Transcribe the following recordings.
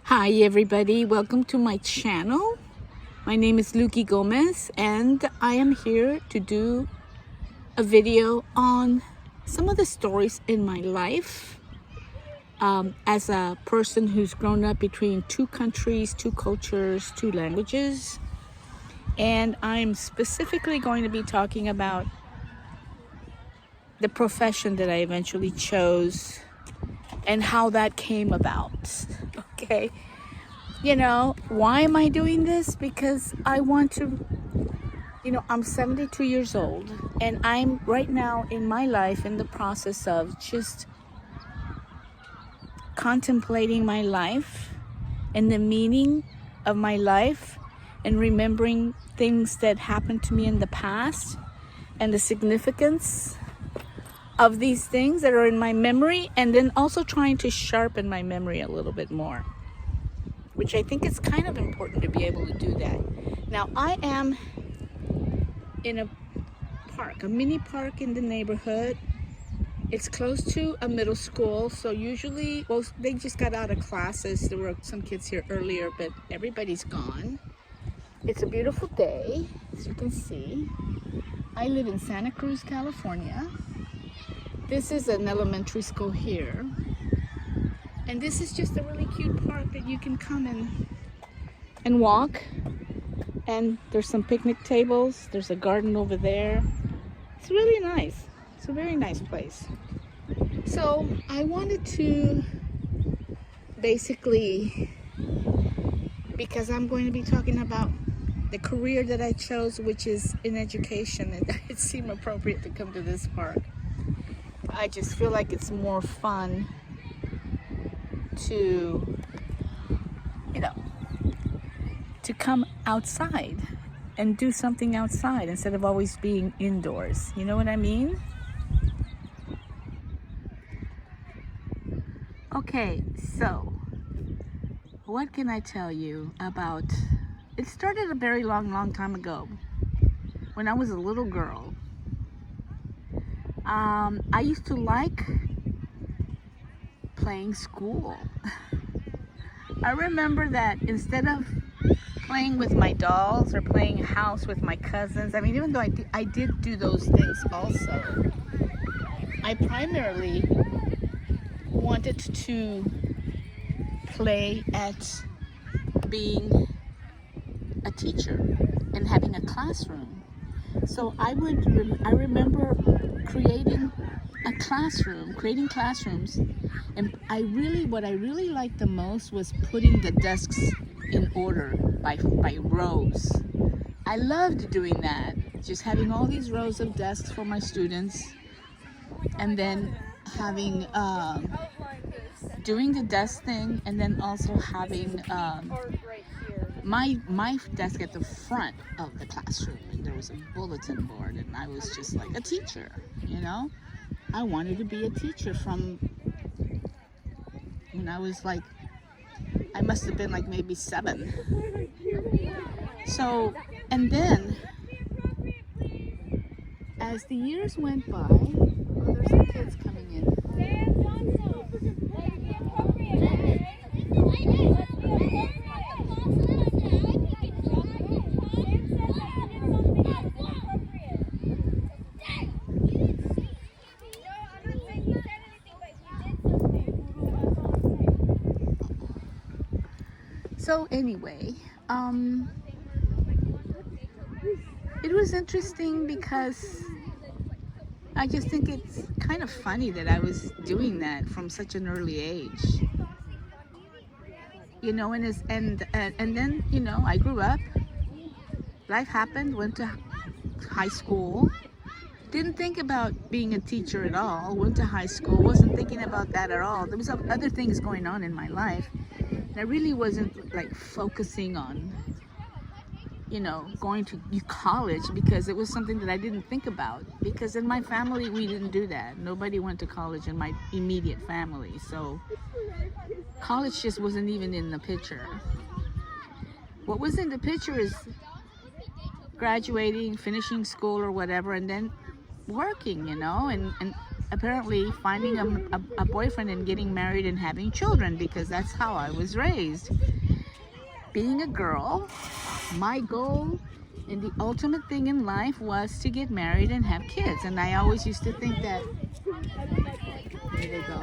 Hi everybody, welcome to my channel. My name is Luki Gomez and I am here to do a video on some of the stories in my life as a person who's grown up between two countries, two cultures, two languages. And I'm specifically going to be talking about the profession that I eventually chose and how that came about. Okay. You know, why am I doing this? Because I want to, I'm 72 years old and I'm right now in my life in the process of just contemplating my life and the meaning of my life and remembering things that happened to me in the past and the significance of these things that are in my memory, and then also trying to sharpen my memory a little bit more, which I think is kind of important to be able to do that. Now, I am in a park, a mini park in the neighborhood. It's close to a middle school, so usually, well, they just got out of classes. There were some kids here earlier, but everybody's gone. It's a beautiful day, as you can see. I live in Santa Cruz, California. This is an elementary school here. And this is just a really cute park that you can come in and walk. And there's some picnic tables. There's a garden over there. It's really nice. It's a very nice place. So I wanted to basically, because I'm going to be talking about the career that I chose, which is in education, and it seemed appropriate to come to this park. I just feel like it's more fun to, to come outside and do something outside instead of always being indoors. You know what I mean? Okay, so what can I tell you about? It started a very long time ago when I was a little girl. I used to like playing school. I remember that instead of playing with my dolls or playing house with my cousins, I mean, even though I did do those things also, I primarily wanted to play at being a teacher and having a classroom. So I remember creating classrooms, and what I really liked the most was putting the desks in order by rows. I loved doing that, just having all these rows of desks for my students, and then having doing the desk thing, and then also having my desk at the front of the classroom, and there was a bulletin board, and I was just like a teacher, I wanted to be a teacher from when I was like, I must have been like maybe 7. So, and then as the years went by, there's some kids coming in. So anyway, it was interesting because I just think it's kind of funny that I was doing that from such an early age. And then, I grew up, life happened, went to high school, didn't think about being a teacher at all, went to high school, wasn't thinking about that at all. There was other things going on in my life. I really wasn't like focusing on, going to college, because it was something that I didn't think about, because in my family, we didn't do that. Nobody went to college in my immediate family. So college just wasn't even in the picture. What was in the picture is graduating, finishing school or whatever, and then working, and apparently finding a boyfriend and getting married and having children, because that's how I was raised. Being a girl, my goal and the ultimate thing in life was to get married and have kids. And I always used to think that, there they go.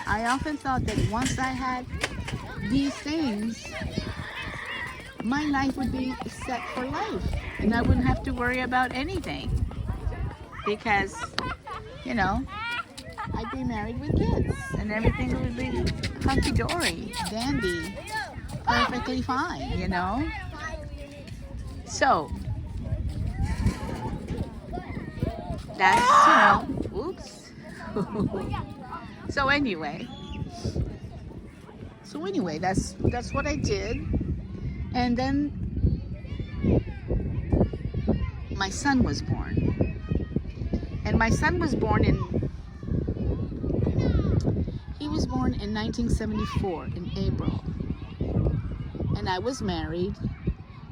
I often thought that once I had these things, my life would be set for life and I wouldn't have to worry about anything, because, you know, I'd be married with kids and everything would be hunky-dory, dandy, perfectly fine, you know. So that's, oops. So anyway, that's what I did. And then my son was born. And my son was born in 1974 in April. And I was married.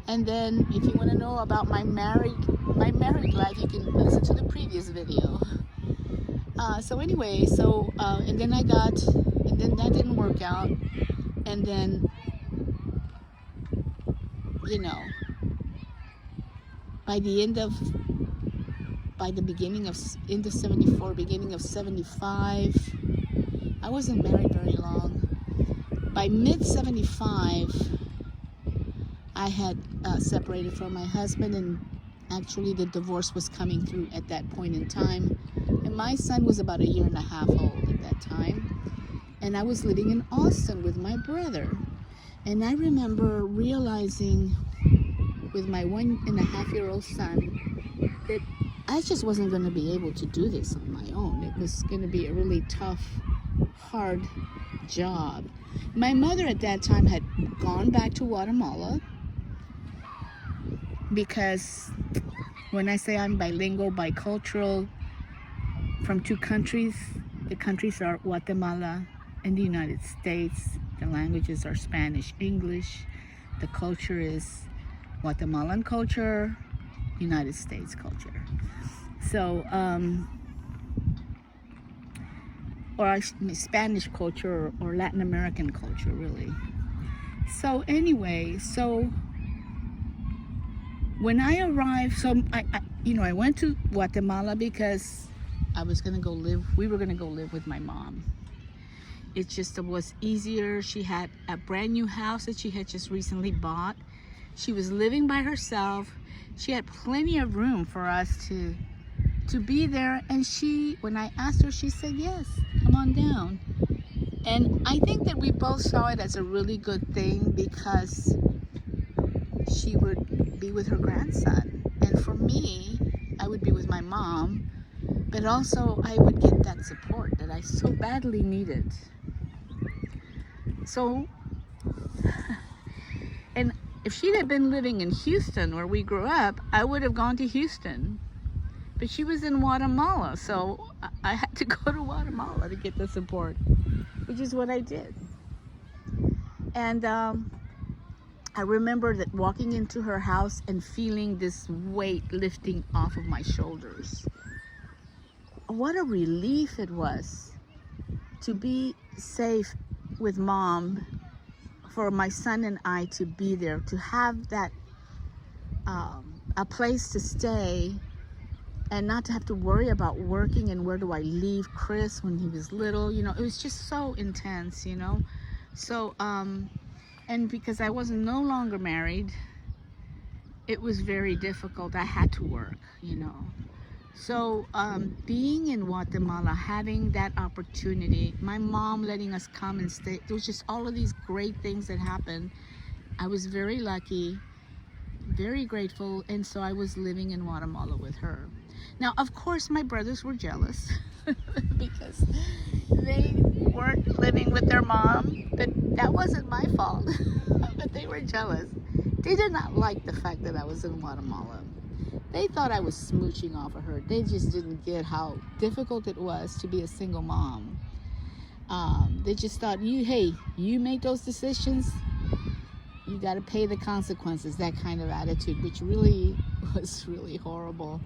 And then if you want to know about my married life, you can listen to the previous video. And then that didn't work out. And then, by the end of 74, beginning of 75, I wasn't married very long. By mid-75, I had separated from my husband, and actually the divorce was coming through at that point in time. And my son was about 1.5 years old at that time. And I was living in Austin with my brother. And I remember realizing with my 1.5-year-old son that I just wasn't going to be able to do this on my own. It was going to be a really tough, hard job. My mother at that time had gone back to Guatemala, because when I say I'm bilingual, bicultural, from 2 countries, the countries are Guatemala and the United States. The languages are Spanish, English. The culture is Guatemalan culture, United States culture. So, or Spanish culture or Latin American culture, really. So anyway, when I arrived, I went to Guatemala because we were gonna go live with my mom. It just was easier. She had a brand new house that she had just recently bought. She was living by herself. She had plenty of room for us to be there. And when I asked her, she said, yes, come on down. And I think that we both saw it as a really good thing, because she would be with her grandson. And for me, I would be with my mom, but also I would get that support that I so badly needed. So, and if she'd have been living in Houston, where we grew up, I would have gone to Houston. But she was in Guatemala, so I had to go to Guatemala to get the support, which is what I did. And I remember that walking into her house and feeling this weight lifting off of my shoulders. What a relief it was to be safe with mom, for my son and I to be there, to have that a place to stay, and not to have to worry about working and where do I leave Chris when he was little. It was just so intense, So, and because I was no longer married, it was very difficult. I had to work, So being in Guatemala, having that opportunity, my mom letting us come and stay, there was just all of these great things that happened. I was very lucky, very grateful, and so I was living in Guatemala with her. Now, of course, my brothers were jealous because they weren't living with their mom, but that wasn't my fault. But they were jealous. They did not like the fact that I was in Guatemala. They thought I was smooching off of her. They just didn't get how difficult it was to be a single mom. They just thought, you made those decisions. you got to pay the consequences, that kind of attitude, which really was really horrible.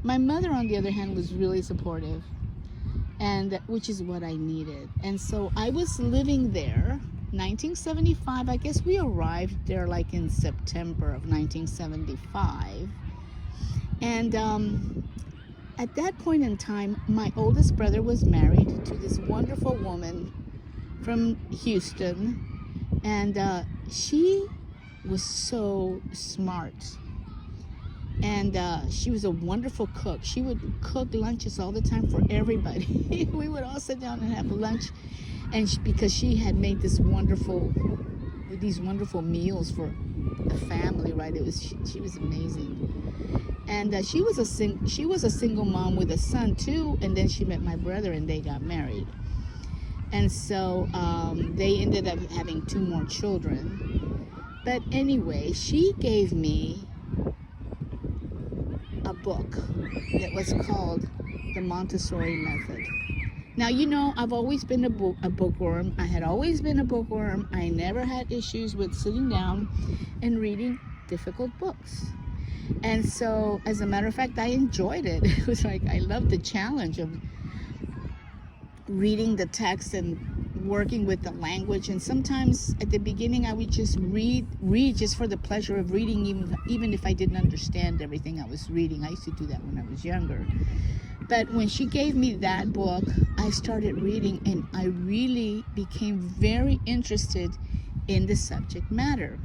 My mother, on the other hand, was really supportive, and which is what I needed. And so I was living there 1975. I guess we arrived there like in September of 1975. And at that point in time, my oldest brother was married to this wonderful woman from Houston, and she was so smart, and she was a wonderful cook. She would cook lunches all the time for everybody. We would all sit down and have lunch, and because she had made these wonderful meals for the family, right? She was amazing. And she was a single mom with a son too, and then she met my brother and they got married. And so they ended up having 2 more children. But anyway, she gave me a book that was called The Montessori Method. Now, you know, I've always been a bookworm. I had always been a bookworm. I never had issues with sitting down and reading difficult books. And so, as a matter of fact, I enjoyed it. It was like, I loved the challenge of reading the text and working with the language. And sometimes at the beginning I would just read just for the pleasure of reading, even if I didn't understand everything I was reading. I used to do that when I was younger. But when she gave me that book, I started reading, and I really became very interested in the subject matter,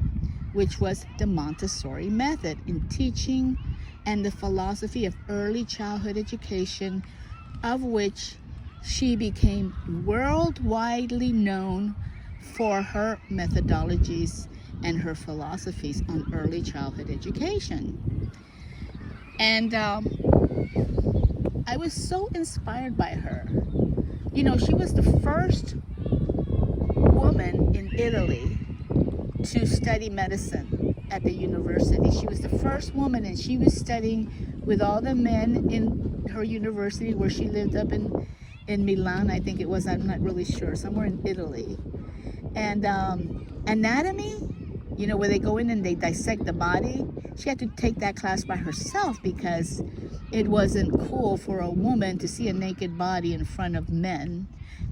which was the Montessori method in teaching and the philosophy of early childhood education, of which she became worldwide known for her methodologies and her philosophies on early childhood education. And I was so inspired by her. You know, she was the first woman in Italy to study medicine at the university. She was the first woman, and she was studying with all the men in her university where she lived up in Milan, I think it was, I'm not really sure, somewhere in Italy. And anatomy, you know, where they go in and they dissect the body, she had to take that class by herself because it wasn't cool for a woman to see a naked body in front of men,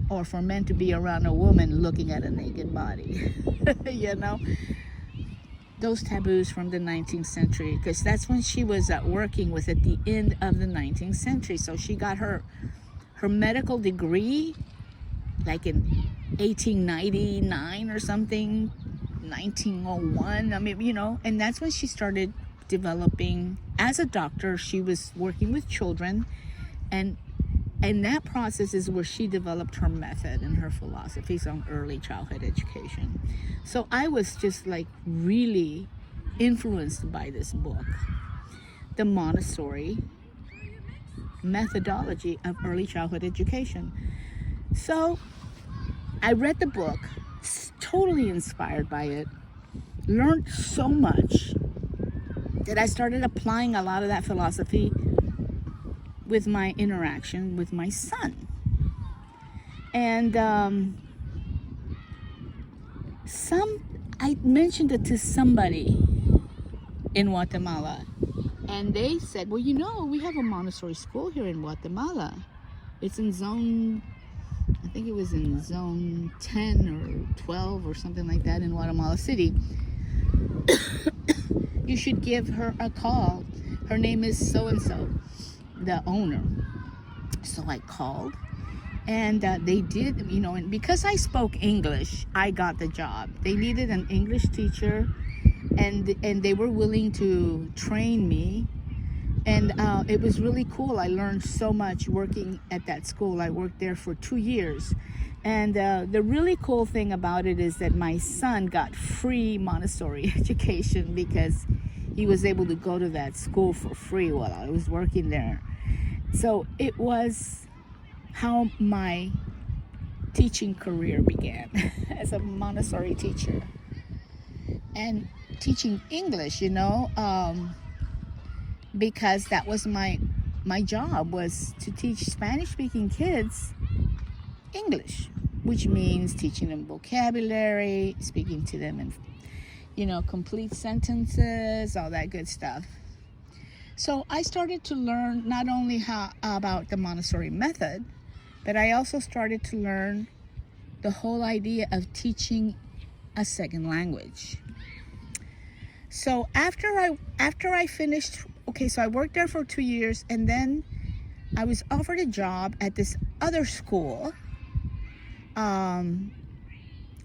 or for men to be around a woman looking at a naked body. You know, those taboos from the 19th century, because that's when she was working with at the end of the 19th century. So she got her medical degree like in 1899 or something, 1901. I mean, you know, and that's when she started developing as a doctor. She was working with children, and that process is where she developed her method and her philosophies on early childhood education. So I was just like really influenced by this book, The Montessori Methodology of Early Childhood Education. So I read the book, totally inspired by it, learned so much that I started applying a lot of that philosophy with my interaction with my son. And I mentioned it to somebody in Guatemala, and they said, well, you know, we have a Montessori school here in Guatemala. It's in zone, I think it was in zone 10 or 12 or something like that in Guatemala City. You should give her a call. Her name is so-and-so, the owner. So I called, and they did, you know, and because I spoke English, I got the job. They needed an English teacher, and they were willing to train me, and it was really cool. I learned so much working at that school. I worked there for 2 years, and the really cool thing about it is that my son got free Montessori education because he was able to go to that school for free while I was working there. So it was how my teaching career began as a Montessori teacher. And teaching English, you know, because that was my job, was to teach Spanish-speaking kids English, which means teaching them vocabulary, speaking to them in, complete sentences, all that good stuff. So I started to learn not only about the Montessori method, but I also started to learn the whole idea of teaching a second language. So after I finished, so I worked there for 2 years, and then I was offered a job at this other school,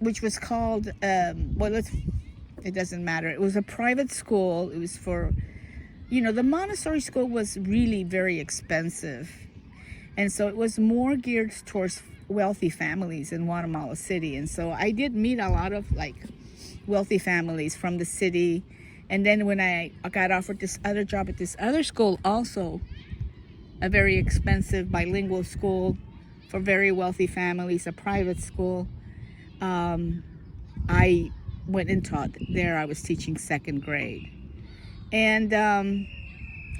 which was called, it doesn't matter. It was a private school. It was for, the Montessori school was really very expensive. And so it was more geared towards wealthy families in Guatemala City. And so I did meet a lot of wealthy families from the city. And then when I got offered this other job at this other school, also a very expensive bilingual school for very wealthy families, a private school, I went and taught there. I was teaching second grade. And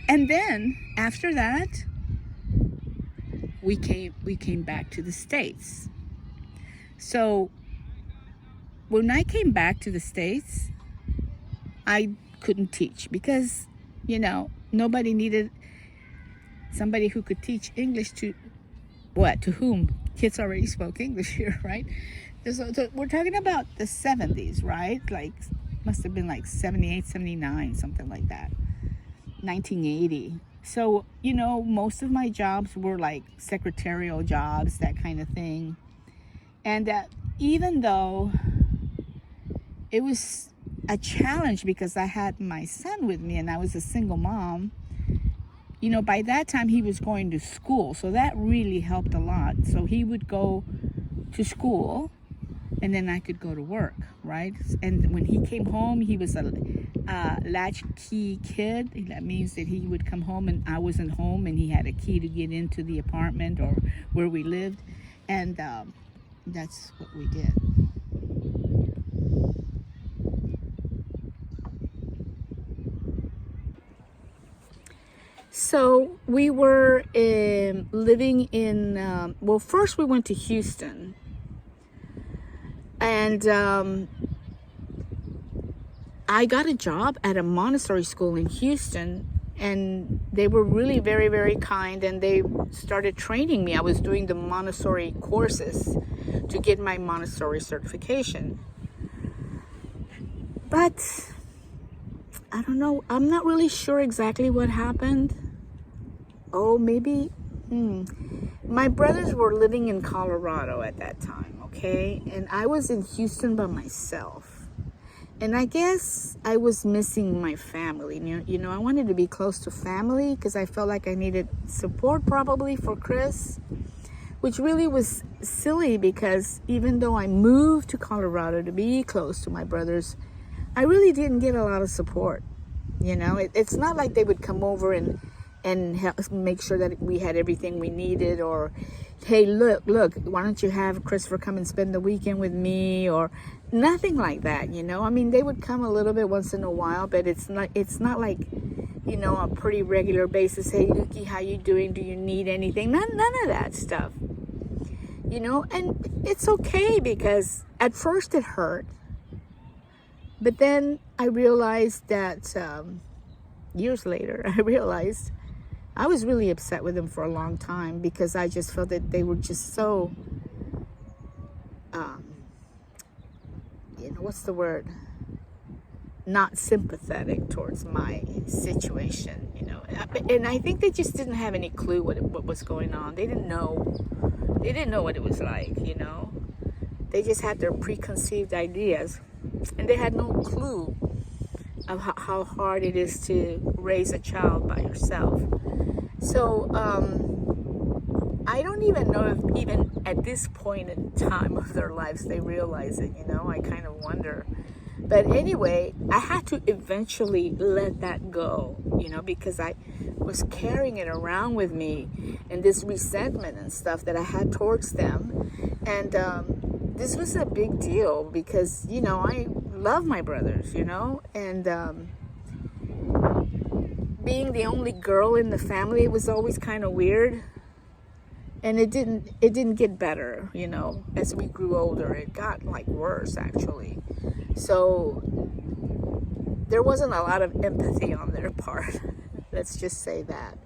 then after that, we came back to the States. So when I came back to the States, I couldn't teach because, nobody needed somebody who could teach English to whom? Kids already spoke English here, right? So we're talking about the 70s, right? Must have been 78, 79, something like that. 1980. So, most of my jobs were secretarial jobs, that kind of thing. And even though it was a challenge because I had my son with me and I was a single mom, by that time he was going to school. So that really helped a lot. So he would go to school and then I could go to work, right? And when he came home, he was a latchkey kid. That means that he would come home and I wasn't home and he had a key to get into the apartment or where we lived. And that's what we did. So we were living in, first we went to Houston. And I got a job at a Montessori school in Houston, and they were really very, very kind, and they started training me. I was doing the Montessori courses to get my Montessori certification. But I don't know, I'm not really sure exactly what happened. Oh, maybe, my brothers were living in Colorado at that time, okay? And I was in Houston by myself. And I guess I was missing my family. I wanted to be close to family because I felt like I needed support probably for Chris, which really was silly because even though I moved to Colorado to be close to my brothers, I really didn't get a lot of support. It's not like they would come over and help make sure that we had everything we needed, or, hey, look, why don't you have Christopher come and spend the weekend with me, or nothing like that, I mean, they would come a little bit once in a while, but it's not like, a pretty regular basis. Hey, Lukey, how you doing? Do you need anything? None of that stuff, and it's okay because at first it hurt, but then I realized that years later, I realized I was really upset with them for a long time because I just felt that they were just so, what's the word? Not sympathetic towards my situation, And I think they just didn't have any clue what was going on. They didn't know. They didn't know what it was like, They just had their preconceived ideas, and they had no clue of how hard it is to raise a child by yourself. So I don't even know if even at this point in time of their lives they realize it, I kind of wonder. But anyway, I had to eventually let that go, because I was carrying it around with me, and this resentment and stuff that I had towards them. And this was a big deal because, I love my brothers, and being the only girl in the family, it was always kind of weird. And it didn't get better, as we grew older. It got worse, actually. So there wasn't a lot of empathy on their part. Let's just say that.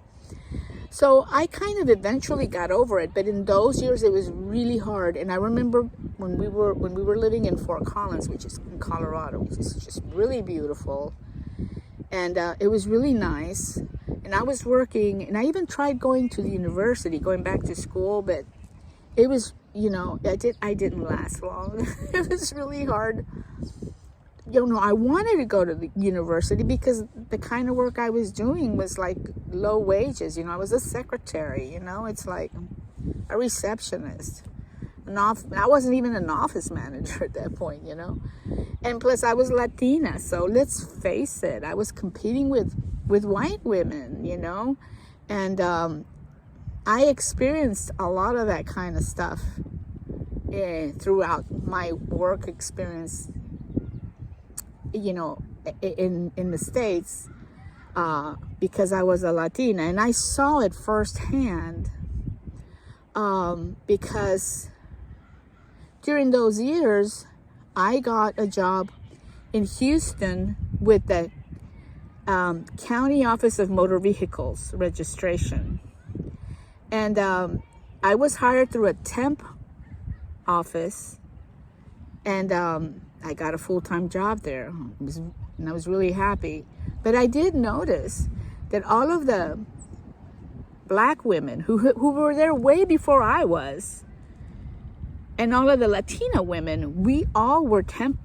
So I kind of eventually got over it, but in those years it was really hard. And I remember when we were living in Fort Collins, which is in Colorado, which is just really beautiful, and it was really nice. And I was working, and I even tried going to the university, going back to school, but it was, I didn't last long. It was really hard. I wanted to go to the university because the kind of work I was doing was like low wages. I was a secretary, it's like a receptionist. I wasn't even an office manager at that point, And plus I was Latina, so let's face it, I was competing with white women, And I experienced a lot of that kind of stuff throughout my work experience, in the States, because I was a Latina, and I saw it firsthand, because during those years I got a job in Houston with the County Office of Motor Vehicles Registration, and I was hired through a temp office, and I got a full-time job there, and I was really happy. But I did notice that all of the black women who were there way before I was, and all of the Latina women, we all were temp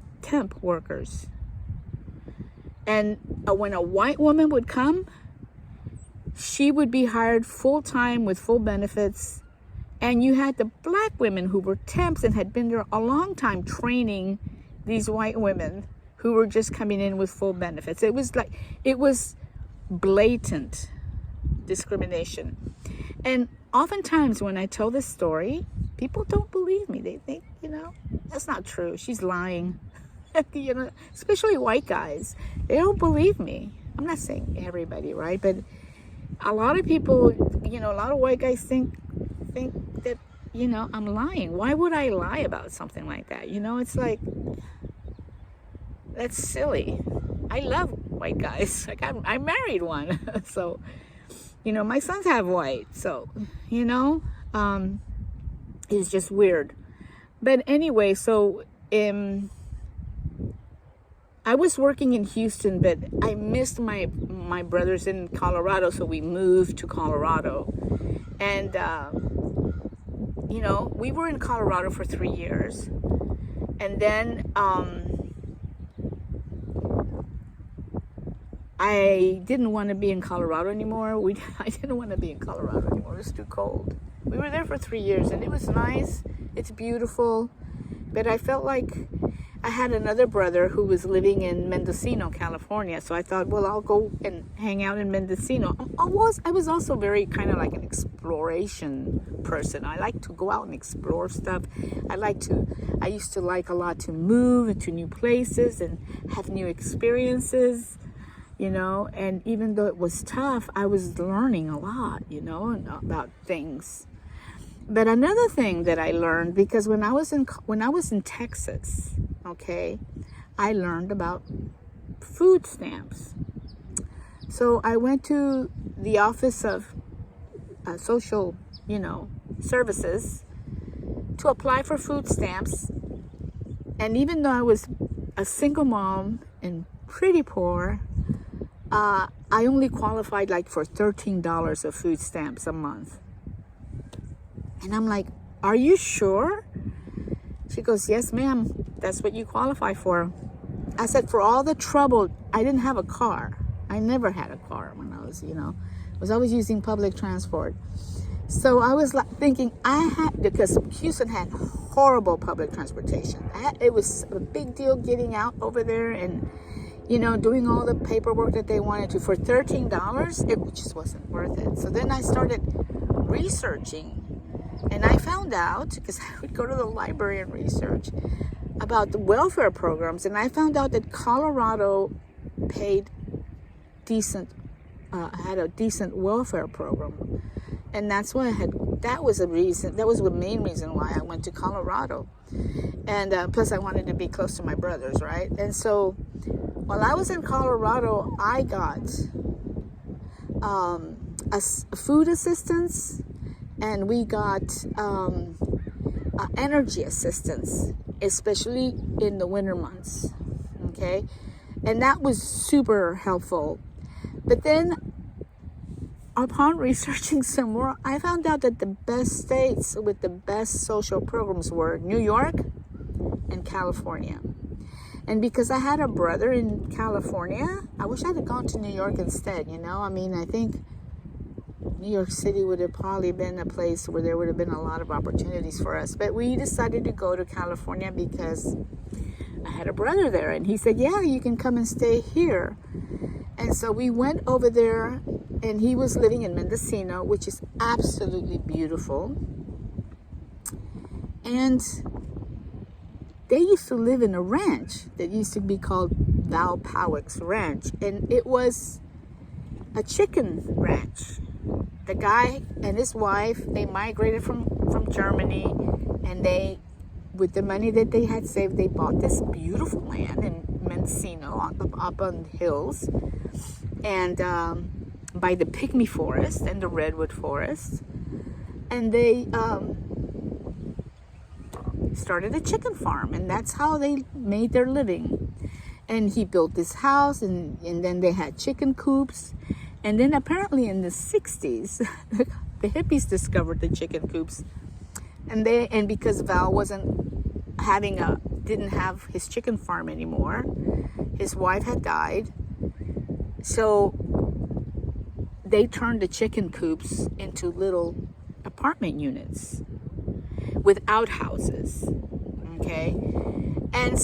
workers. And when a white woman would come, she would be hired full-time with full benefits. And you had the black women who were temps and had been there a long time training these white women who were just coming in with full benefits. It was blatant discrimination. And oftentimes when I tell this story, people don't believe me. They think, that's not true. She's lying. Especially white guys. They don't believe me. I'm not saying everybody, right? But a lot of people, a lot of white guys think that, I'm lying. Why would I lie about something like that? It's like, that's silly. I love white guys. Like I married one. So, my sons have white. So, it's just weird. But anyway, so I was working in Houston, but I missed my brothers in Colorado, so we moved to Colorado. And, we were in Colorado for 3 years. And then I didn't want to be in Colorado anymore. I didn't want to be in Colorado anymore. It was too cold. We were there for 3 years, and it was nice. It's beautiful. But I felt like I had another brother who was living in Mendocino, California. So I thought, well, I'll go and hang out in Mendocino. I was also very kind of like an exploration person. I like to go out and explore stuff. I used to like a lot to move into new places and have new experiences, and even though it was tough, I was learning a lot, about things. But another thing that I learned, because when I was in Texas, okay, I learned about food stamps. So I went to the Office of Social, Services to apply for food stamps. And even though I was a single mom and pretty poor, I only qualified like for $13 of food stamps a month. And I'm like, are you sure? She goes, yes, ma'am, that's what you qualify for. I said, for all the trouble, I didn't have a car. I never had a car when I was, I was always using public transport. So I was like thinking because Houston had horrible public transportation. It was a big deal getting out over there and, doing all the paperwork that they wanted to. For $13, it just wasn't worth it. So then I started researching. And I found out, because I would go to the library and research about the welfare programs, and I found out that Colorado paid had a decent welfare program. And that's why that was the main reason why I went to Colorado. And plus I wanted to be close to my brothers, right? And so while I was in Colorado, I got food assistance, and we got energy assistance, especially in the winter months. Okay, and that was super helpful. But then, upon researching some more, I found out that the best states with the best social programs were New York and California. And because I had a brother in California, I wish I'd have gone to New York instead, you know? I mean, I think New York City would have probably been a place where there would have been a lot of opportunities for us. But we decided to go to California because I had a brother there. And he said, yeah, you can come and stay here. And so we went over there, and he was living in Mendocino, which is absolutely beautiful. And they used to live in a ranch that used to be called Val Powick's Ranch, and it was a chicken ranch. The guy and his wife, they migrated from Germany, and they, with the money that they had saved, they bought this beautiful land in Mendocino, up on the hills, and by the pygmy forest and the redwood forest, and they started a chicken farm, and that's how they made their living. And he built this house, and then they had chicken coops. And then apparently in the 60s, the hippies discovered the chicken coops. And because Val didn't have his chicken farm anymore, his wife had died. So they turned the chicken coops into little apartment units with outhouses, okay? And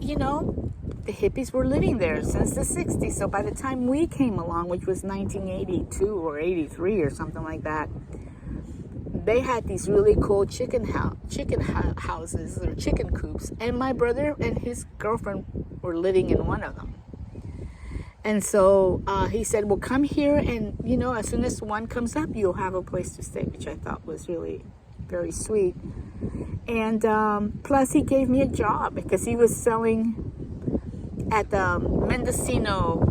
you know, the hippies were living there since the 60s. So by the time we came along, which was 1982 or 83 or something like that, they had these really cool chicken houses or chicken coops. And my brother and his girlfriend were living in one of them. And so he said, well, come here, and, you know, as soon as one comes up, you'll have a place to stay, which I thought was really very sweet. And plus he gave me a job because he was selling at the Mendocino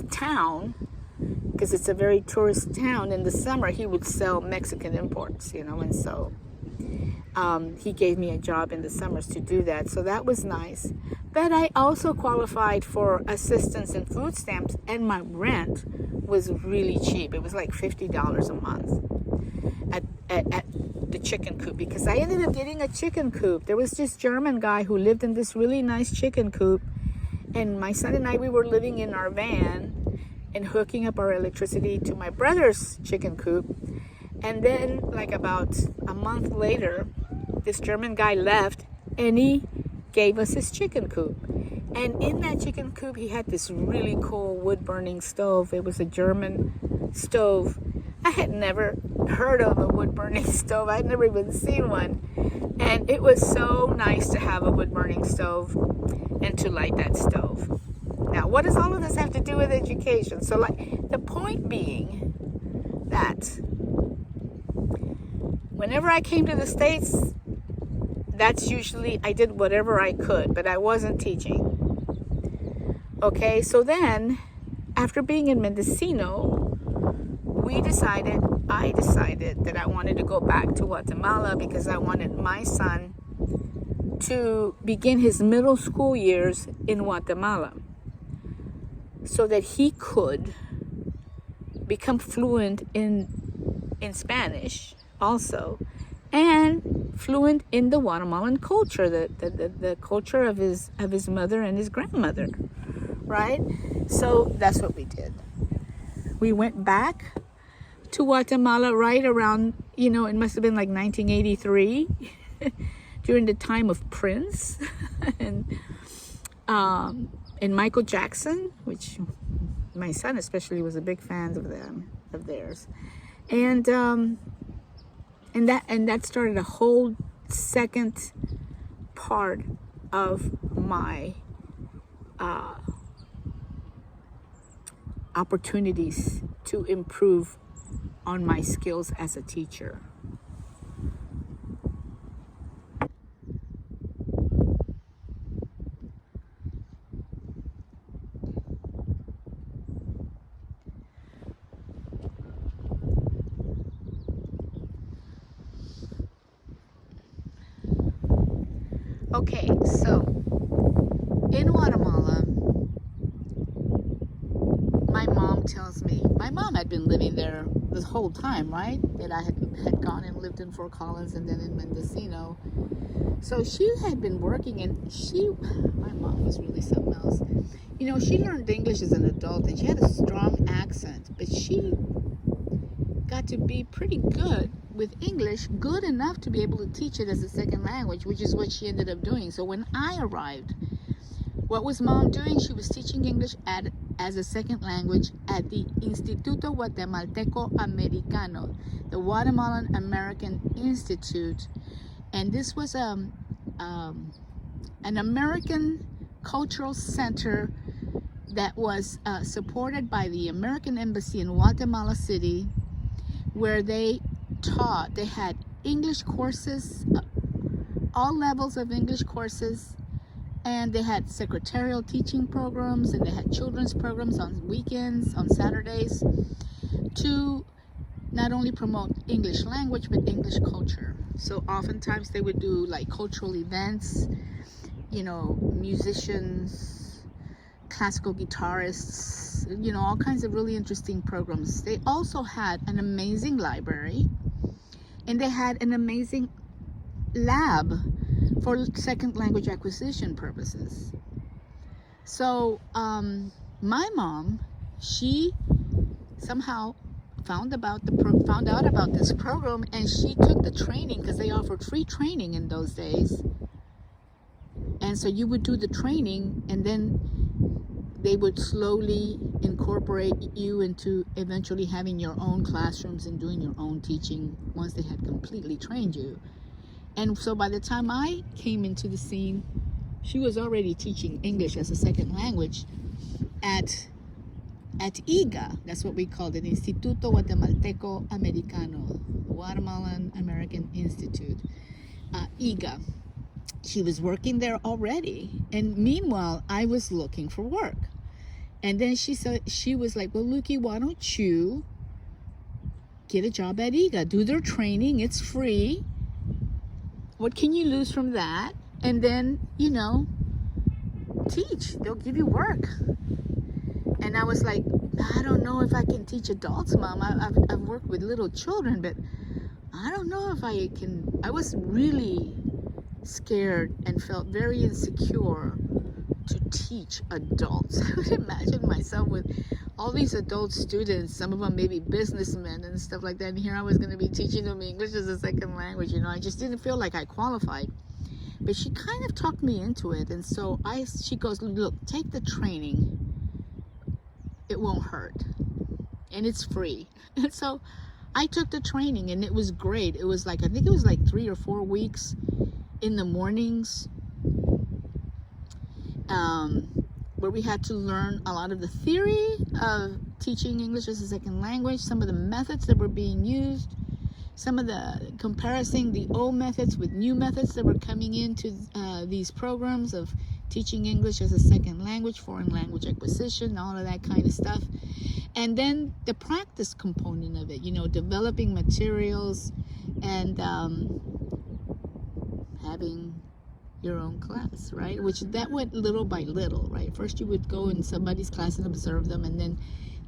town, because it's a very tourist town. In the summer he would sell Mexican imports, you know, and so he gave me a job in the summers to do that. So that was nice. But I also qualified for assistance in food stamps, and my rent was really cheap. It was like $50 a month at the chicken coop, because I ended up getting a chicken coop. There was this German guy who lived in this really nice chicken coop, and my son and I, we were living in our van and hooking up our electricity to my brother's chicken coop. And then, like about a month later, this German guy left, and he gave us his chicken coop. And in that chicken coop, he had this really cool wood-burning stove. It was a German stove. I had never heard of a wood-burning stove. I'd never even seen one. And it was so nice to have a wood-burning stove and to light that stove. Now, what does all of this have to do with education? So, like, the point being that whenever I came to the States, that's usually, I did whatever I could, but I wasn't teaching. Okay, so then, after being in Mendocino, I decided that I wanted to go back to Guatemala because I wanted my son to begin his middle school years in Guatemala so that he could become fluent in Spanish also, and fluent in the Guatemalan culture, the culture of his mother and his grandmother, right? So that's what we did. We went back to Guatemala right around, you know, it must have been like 1983, during the time of Prince and Michael Jackson, which my son especially was a big fan of theirs, and that started a whole second part of my opportunities to improve on my skills as a teacher. Okay, so in Guatemala, my mom tells me, my mom had been living there this whole time, right? That I had gone and lived in Fort Collins and then in Mendocino. So she had been working, and my mom was really something else. You know, she learned English as an adult, and she had a strong accent, but she got to be pretty good with English, good enough to be able to teach it as a second language, which is what she ended up doing. So when I arrived, what was mom doing? She was teaching English as a second language at the Instituto Guatemalteco Americano, the Guatemalan American Institute. And this was an American cultural center that was supported by the American Embassy in Guatemala City, where they had English courses, all levels of English courses, and they had secretarial teaching programs, and they had children's programs on weekends, on Saturdays, to not only promote English language, but English culture. So oftentimes they would do like cultural events, you know, musicians, classical guitarists, you know, all kinds of really interesting programs. They also had an amazing library, and they had an amazing lab for second language acquisition purposes. So my mom, she somehow found out about this program, and she took the training, because they offered free training in those days. And so you would do the training, and then they would slowly incorporate you into eventually having your own classrooms and doing your own teaching once they had completely trained you. And so by the time I came into the scene, she was already teaching English as a second language at IGA. That's what we called it, Instituto Guatemalteco Americano, Guatemalan American Institute, IGA. She was working there already, and meanwhile I was looking for work. And then she was like, well, Lukey, why don't you get a job at IGA, do their training, it's free, what can you lose from that? And then, you know, teach, they'll give you work. And I was like, I don't know if I can teach adults, Mom. I've worked with little children, but I don't know if I can. I was really scared and felt very insecure to teach adults. I would imagine myself with all these adult students, some of them maybe businessmen and stuff like that, and here I was going to be teaching them English as a second language. You know, I just didn't feel like I qualified. But she kind of talked me into it, and so she goes, look, take the training. It won't hurt, and it's free. And so I took the training, and it was great. It was like, I think it was like 3 or 4 weeks in the mornings, where we had to learn a lot of the theory of teaching English as a second language, some of the methods that were being used, some of the comparing the old methods with new methods that were coming into these programs of teaching English as a second language, foreign language acquisition, all of that kind of stuff. And then the practice component of it, you know, developing materials and having your own class, right? Which that went little by little, right? First you would go in somebody's class and observe them, and then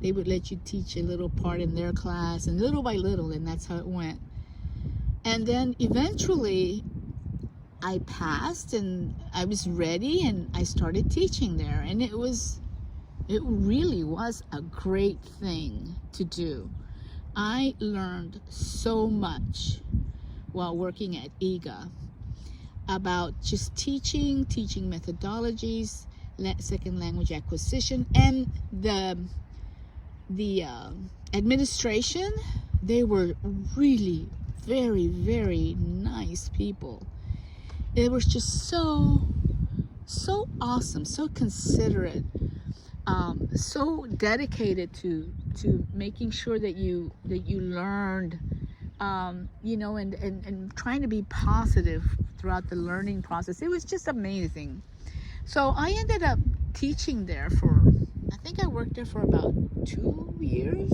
they would let you teach a little part in their class, and little by little, and that's how it went. And then eventually I passed, and I was ready, and I started teaching there, and it really was a great thing to do. I learned so much while working at IGA about just teaching methodologies, second language acquisition, and the administration. They were really very, very nice people. It was just so awesome, so considerate, so dedicated to making sure that you learned, you know, and trying to be positive throughout the learning process. It was just amazing. So I ended up teaching there for, I think I worked there for about 2 years,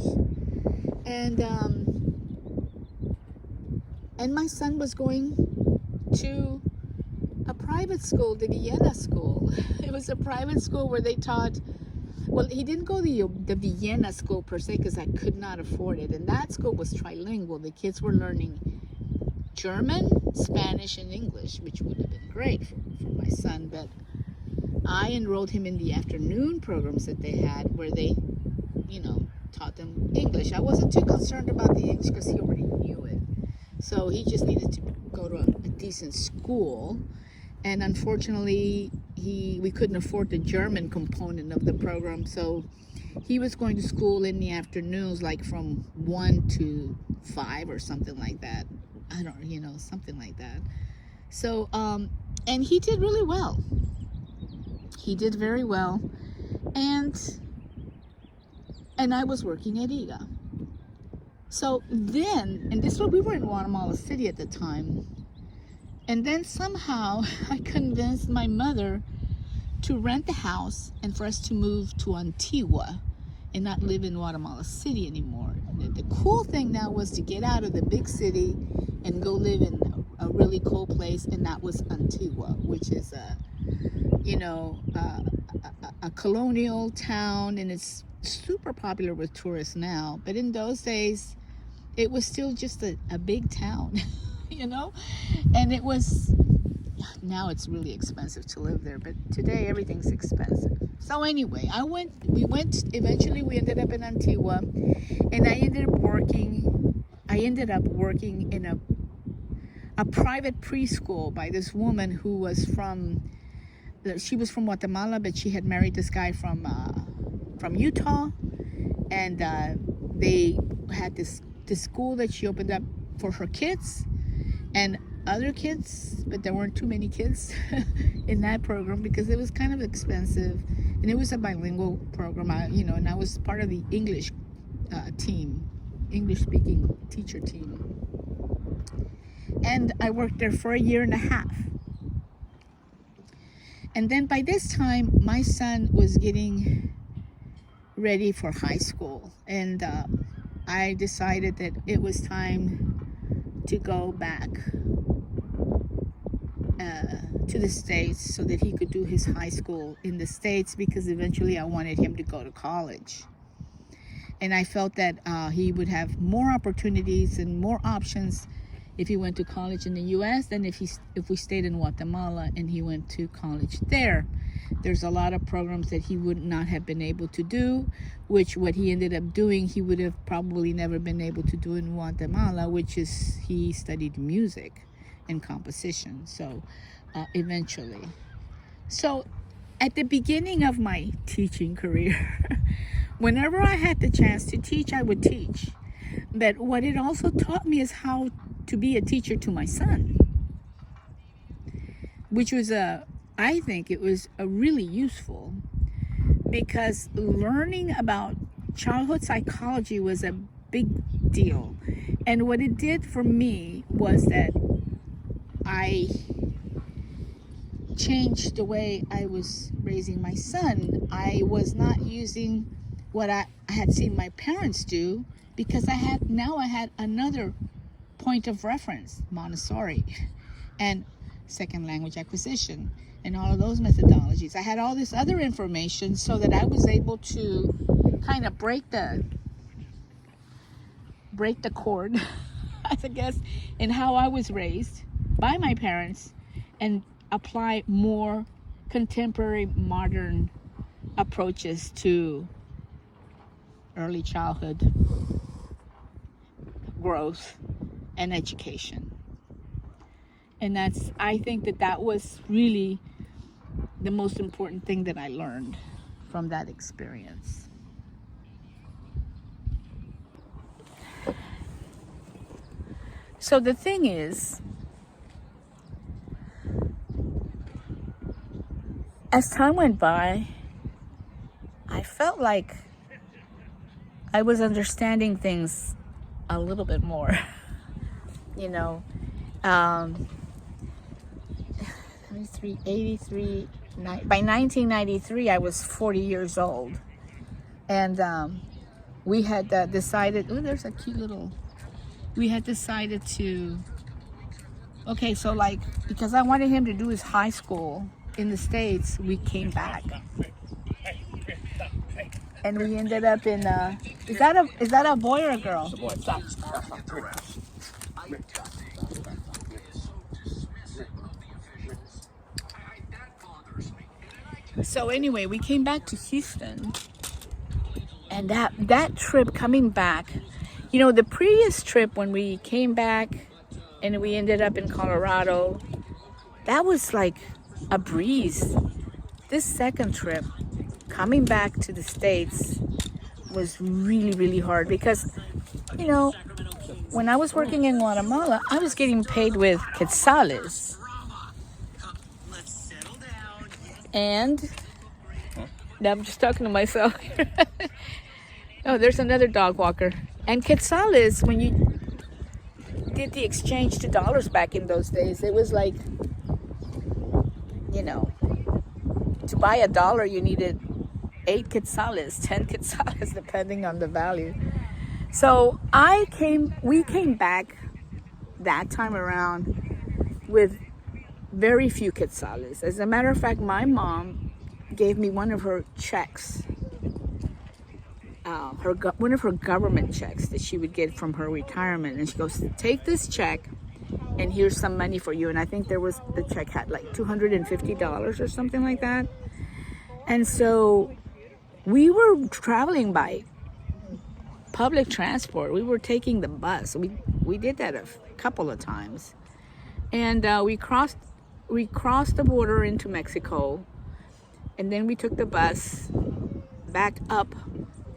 and my son was going to a private school, the Vienna school. It was a private school where they taught, well, he didn't go to the Vienna school per se because I could not afford it. And that school was trilingual. The kids were learning German, Spanish, and English, which would have been great for my son. But I enrolled him in the afternoon programs that they had where they, taught them English. I wasn't too concerned about the English because he already knew it. So he just needed to go to a decent school. And unfortunately, we couldn't afford the German component of the program. So he was going to school in the afternoons, like from 1 to 5 or something like that. I don't, something like that. So, and he did really well. He did very well. And I was working at IGA. So then, and this was, we were in Guatemala City at the time. And then somehow I convinced my mother to rent the house and for us to move to Antigua and not live in Guatemala City anymore. And the cool thing now was to get out of the big city and go live in a really cool place, and that was Antigua, which is a colonial town, and it's super popular with tourists now. But in those days, it was still just a big town, and it was, now it's really expensive to live there, but today everything's expensive. So anyway, eventually we ended up in Antigua, and I ended up working in a private preschool by this woman who was from Guatemala, but she had married this guy from Utah, and they had this school that she opened up for her kids and other kids, but there weren't too many kids in that program because it was kind of expensive, and it was a bilingual program. And I was part of the English team, English-speaking teacher team, and I worked there for 1.5 years. And then by this time, my son was getting ready for high school, and I decided that it was time to go back to the States so that he could do his high school in the States, because eventually I wanted him to go to college. And I felt that he would have more opportunities and more options if he went to college in the U.S. than if we stayed in Guatemala and he went to college there. There's a lot of programs that he would not have been able to do, which what he ended up doing, he would have probably never been able to do in Guatemala, which is he studied music and composition. So eventually. So at the beginning of my teaching career, whenever I had the chance to teach, I would teach. But what it also taught me is how to be a teacher to my son, which was I think it was a really useful, because learning about childhood psychology was a big deal. And what it did for me was that I changed the way I was raising my son. I was not using what I had seen my parents do, because I had another point of reference, Montessori, and second language acquisition, and all of those methodologies. I had all this other information so that I was able to kind of break the cord, I guess, in how I was raised by my parents, and apply more contemporary, modern approaches to early childhood growth and education. And I think that was really the most important thing that I learned from that experience. So the thing is, as time went by, I felt like I was understanding things a little bit more. By 1993, I was 40 years old. And we had decided, we had decided to Okay, so like, because I wanted him to do his high school in the States, we came back. And we ended up in, is that a boy or a girl? Boy, stop. So anyway, we came back to Houston, and that trip coming back, you know, the previous trip when we came back and we ended up in Colorado, that was like a breeze. This second trip, coming back to the States, was really, really hard because, you know, when I was working in Guatemala, I was getting paid with quetzales. And now I'm just talking to myself. Oh, there's another dog walker. And quetzales, when you did the exchange to dollars back in those days, it was like, you know, to buy $1, you needed 8 quetzales, 10 quetzales, depending on the value. So we came back that time around with very few quetzales. As a matter of fact, my mom gave me one of her checks, one of her government checks that she would get from her retirement, and she goes, "Take this check, and here's some money for you." And I think the check had like $250 or something like that. And so we were traveling by public transport. We were taking the bus. We did that a couple of times, and we crossed the border into Mexico, and then we took the bus back up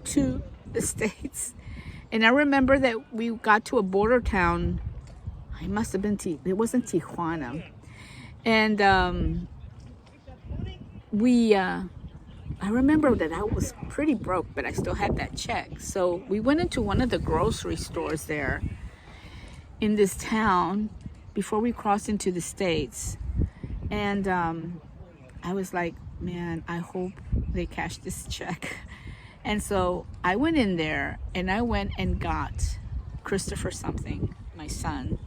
to the States. And I remember that we got to a border town. It must have been it wasn't Tijuana, and I remember that I was pretty broke, but I still had that check. So we went into one of the grocery stores there in this town before we crossed into the States. And I was like, man, I hope they cash this check. And so I went in there and I went and got Christopher something, my son.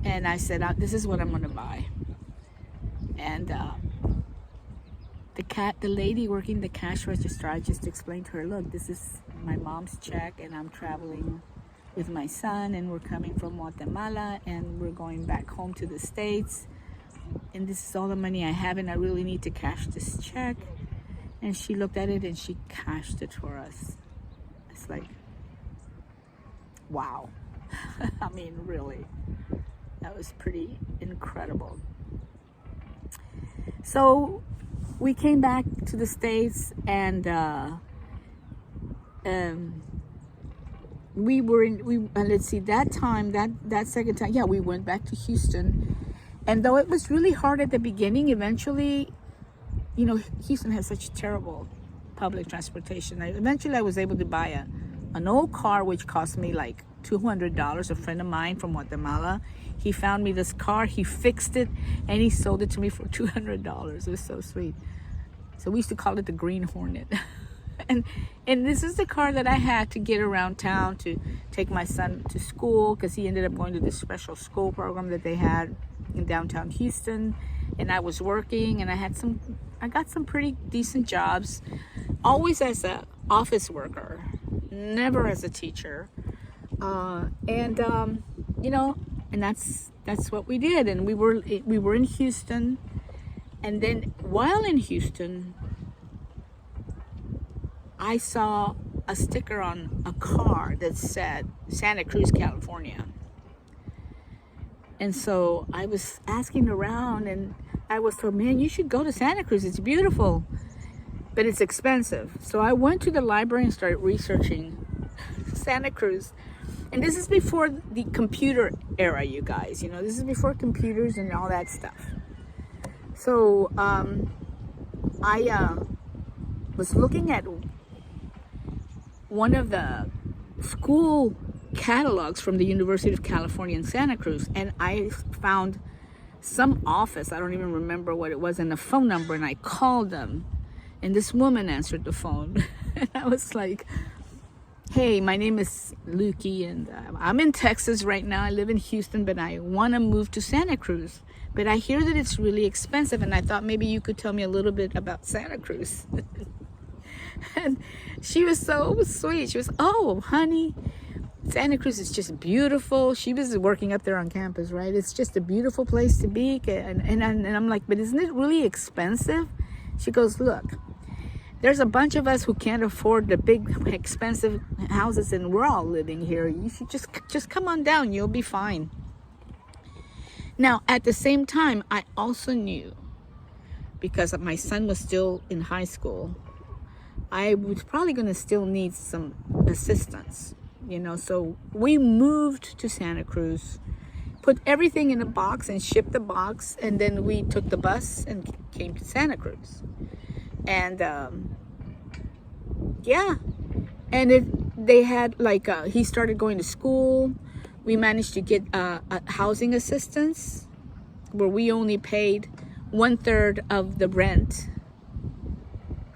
And I said, this is what I'm going to buy. And the lady working the cash register, I just explained to her, look, this is my mom's check, and I'm traveling with my son, and we're coming from Guatemala, and we're going back home to the States, and this is all the money I have, and I really need to cash this check. And she looked at it and she cashed it for us. It's like, wow. I mean, really, that was pretty incredible. So we came back to the States, and we were in, let's see, that second time, yeah, we went back to Houston. And though it was really hard at the beginning, eventually, you know, Houston has such terrible public transportation. Eventually I was able to buy an old car, which cost me like $200. A friend of mine from Guatemala, he found me this car, he fixed it, and he sold it to me for $200. It was so sweet. So we used to call it the Green Hornet. and this is the car that I had to get around town to take my son to school, because he ended up going to this special school program that they had in downtown Houston. And I was working, and I got some pretty decent jobs, always as an office worker, never as a teacher. You know, and that's what we did. And we were in Houston, and then while in Houston, I saw a sticker on a car that said Santa Cruz, California. And so I was asking around, and I was told, man, you should go to Santa Cruz. It's beautiful, but it's expensive. So I went to the library and started researching Santa Cruz. And this is before the computer era, you guys. You know, this is before computers and all that stuff. So I was looking at one of the school catalogs from the University of California in Santa Cruz, and I found some office, I don't even remember what it was, and a phone number, and I called them, and this woman answered the phone. And I was like, Hey, my name is Lukey, and I'm in Texas right now. I live in Houston, but I want to move to Santa Cruz. But I hear that it's really expensive, and I thought maybe you could tell me a little bit about Santa Cruz. And she was so sweet. She was, oh, honey, Santa Cruz is just beautiful. She was working up there on campus, right? It's just a beautiful place to be. And I'm like, but isn't it really expensive? She goes, look, there's a bunch of us who can't afford the big expensive houses, and we're all living here. You should just come on down. You'll be fine. Now, at the same time, I also knew, because my son was still in high school, I was probably going to still need some assistance, So we moved to Santa Cruz, put everything in a box and shipped the box, and then we took the bus and came to Santa Cruz. And yeah, and they had he started going to school. We managed to get a housing assistance where we only paid 1/3 of the rent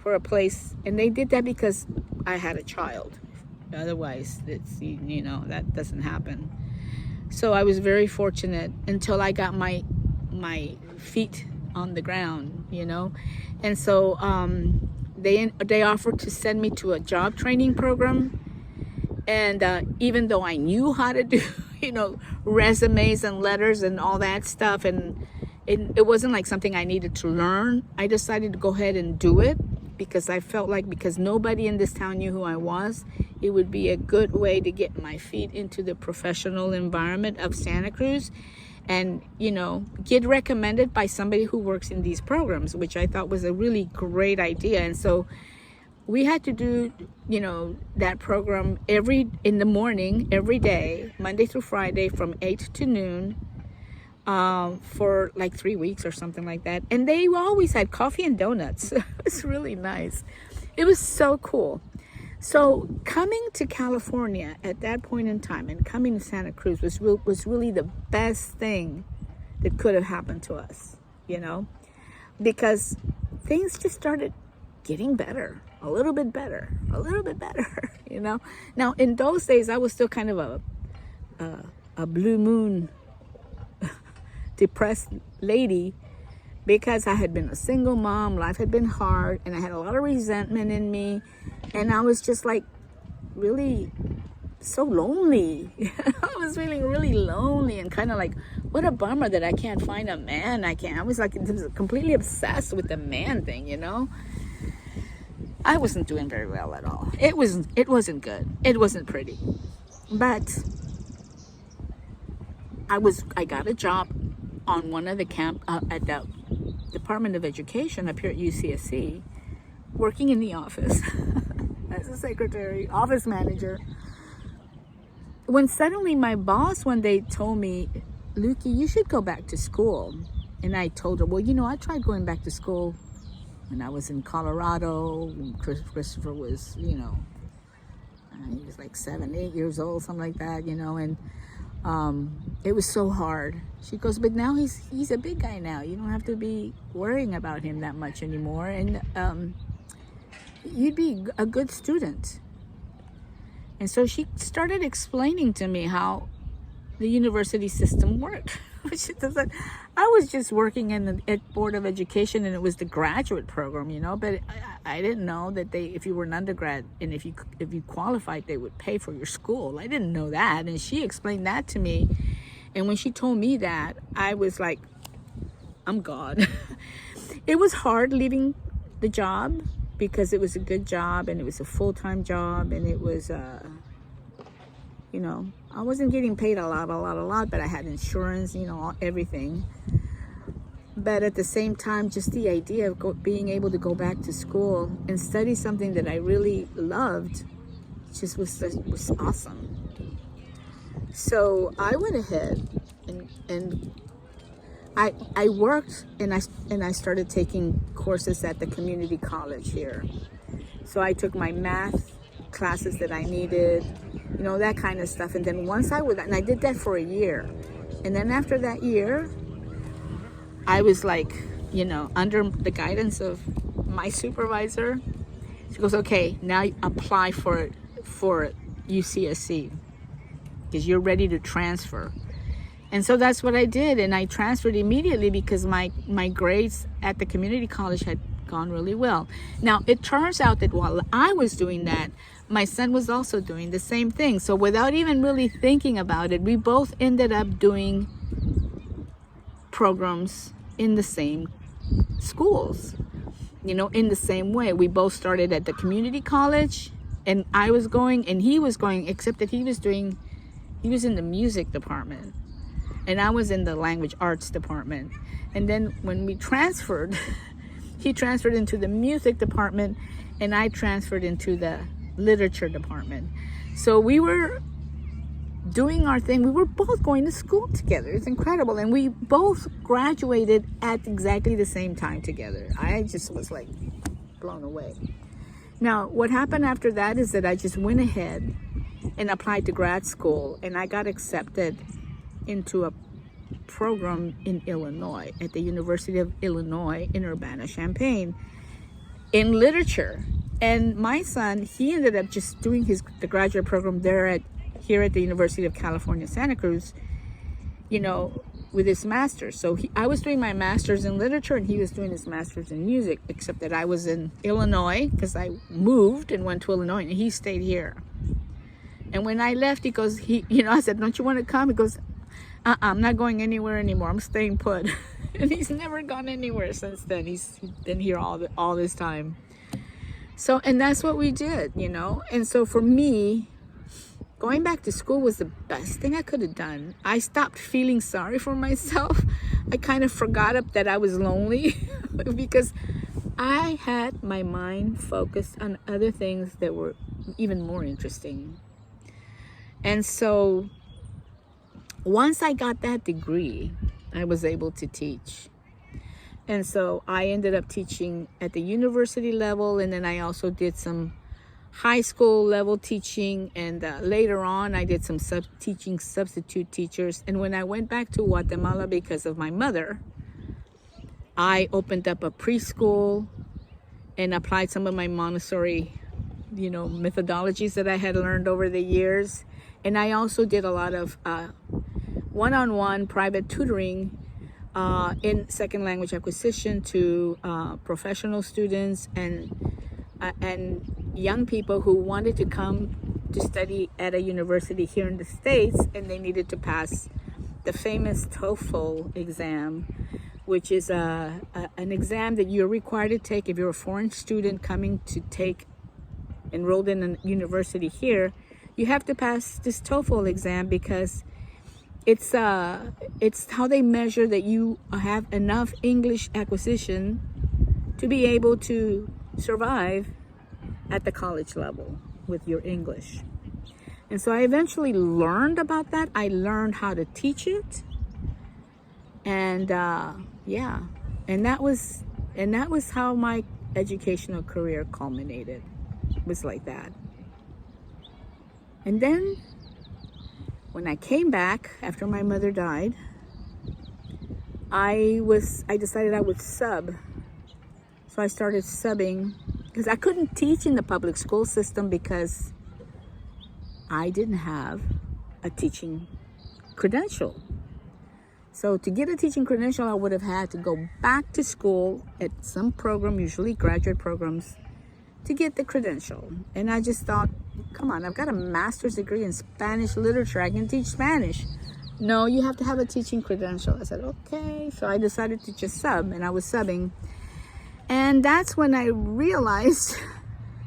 for a place, and they did that because I had a child. Otherwise, that doesn't happen. So I was very fortunate until I got my feet on the ground, and so they offered to send me to a job training program, and even though I knew how to do resumes and letters and all that stuff, and it wasn't like something I needed to learn, I decided to go ahead and do it because I felt like, because nobody in this town knew who I was, it would be a good way to get my feet into the professional environment of Santa Cruz, and get recommended by somebody who works in these programs, which I thought was a really great idea. And so we had to do that program in the morning every day, Monday through Friday, from 8 to noon, for like 3 weeks or something like that. And they always had coffee and donuts. It was really nice. It was so cool. So coming to California at that point in time, and coming to Santa Cruz was really the best thing that could have happened to us, because things just started getting better, a little bit better. Now in those days I was still kind of a blue moon depressed lady, because I had been a single mom, life had been hard, and I had a lot of resentment in me, and I was just like really so lonely. I was feeling really lonely and kind of like, what a bummer that I can't find a man. I was like completely obsessed with the man thing, I wasn't doing very well at all. It wasn't good. It wasn't pretty. But I got a job on one of the at the Department of Education up here at UCSC, working in the office as a secretary, office manager. When suddenly my boss one day told me, Lukey, you should go back to school. And I told her, well, I tried going back to school when I was in Colorado, when Christopher was, he was like 7, 8 years old, something like that, and it was so hard. She goes, but now he's a big guy now. You don't have to be worrying about him that much anymore. And you'd be a good student. And so she started explaining to me how the university system worked. Which it doesn't. I was just working in the Board of Education, and it was the graduate program, but I didn't know that if you were an undergrad and if you qualified, they would pay for your school. I didn't know that, and she explained that to me. And when she told me that, I was like, I'm God. It was hard leaving the job, because it was a good job and it was a full-time job, and it was I wasn't getting paid a lot, but I had insurance, everything. But at the same time, just the idea of being able to go back to school and study something that I really loved just was awesome. So I went ahead and I worked, and I started taking courses at the community college here. So I took my math classes that I needed, that kind of stuff. And then once and I did that for a year. And then after that year, I was like, under the guidance of my supervisor. She goes, okay, now apply for UCSC because you're ready to transfer. And so that's what I did, and I transferred immediately because my grades at the community college had gone really well. Now, it turns out that while I was doing that, my son was also doing the same thing. So without even really thinking about it, we both ended up doing programs in the same schools, you know, in the same way. We both started at the community college, and I was going and he was going, except that he was in the music department and I was in the language arts department. And then when we transferred, he transferred into the music department and I transferred into the literature department. So we were doing our thing. We were both going to school together. It's incredible. And we both graduated at exactly the same time together. I just was like blown away. Now, what happened after that is that I just went ahead and applied to grad school, and I got accepted into a program in Illinois at the University of Illinois in Urbana-Champaign in literature. And my son, he ended up just doing the graduate program here at the University of California, Santa Cruz, you know, with his master's. So I was doing my master's in literature and he was doing his master's in music, except that I was in Illinois because I moved and went to Illinois and he stayed here. And when I left, he goes, I said, don't you want to come? He goes, I'm not going anywhere anymore. I'm staying put. And he's never gone anywhere since then. He's been here all this time. So, and that's what we did, you know. And so for me, going back to school was the best thing I could have done. I stopped feeling sorry for myself. I kind of forgot that I was lonely because I had my mind focused on other things that were even more interesting. And so once I got that degree, I was able to teach. And so I ended up teaching at the university level, and then I also did some high school level teaching, and later on I did some teaching substitute teachers. And when I went back to Guatemala because of my mother, I opened up a preschool and applied some of my Montessori, methodologies that I had learned over the years. And I also did a lot of one-on-one private tutoring in second language acquisition to professional students and young people who wanted to come to study at a university here in the States, and they needed to pass the famous TOEFL exam, which is an exam that you're required to take if you're a foreign student coming to enrolled in a university here. You have to pass this TOEFL exam because it's how they measure that you have enough English acquisition to be able to survive at the college level with your English. And so I eventually learned about that. I learned how to teach it, and and that was how my educational career culminated. It was like that. And then when I came back after my mother died, I decided I would sub. So I started subbing because I couldn't teach in the public school system because I didn't have a teaching credential. So to get a teaching credential, I would have had to go back to school at some program, usually graduate programs, to get the credential. And I just thought, come on, I've got a master's degree in Spanish literature. I can teach Spanish. No, you have to have a teaching credential. I said, okay. So I decided to just sub, and I was subbing. And that's when I realized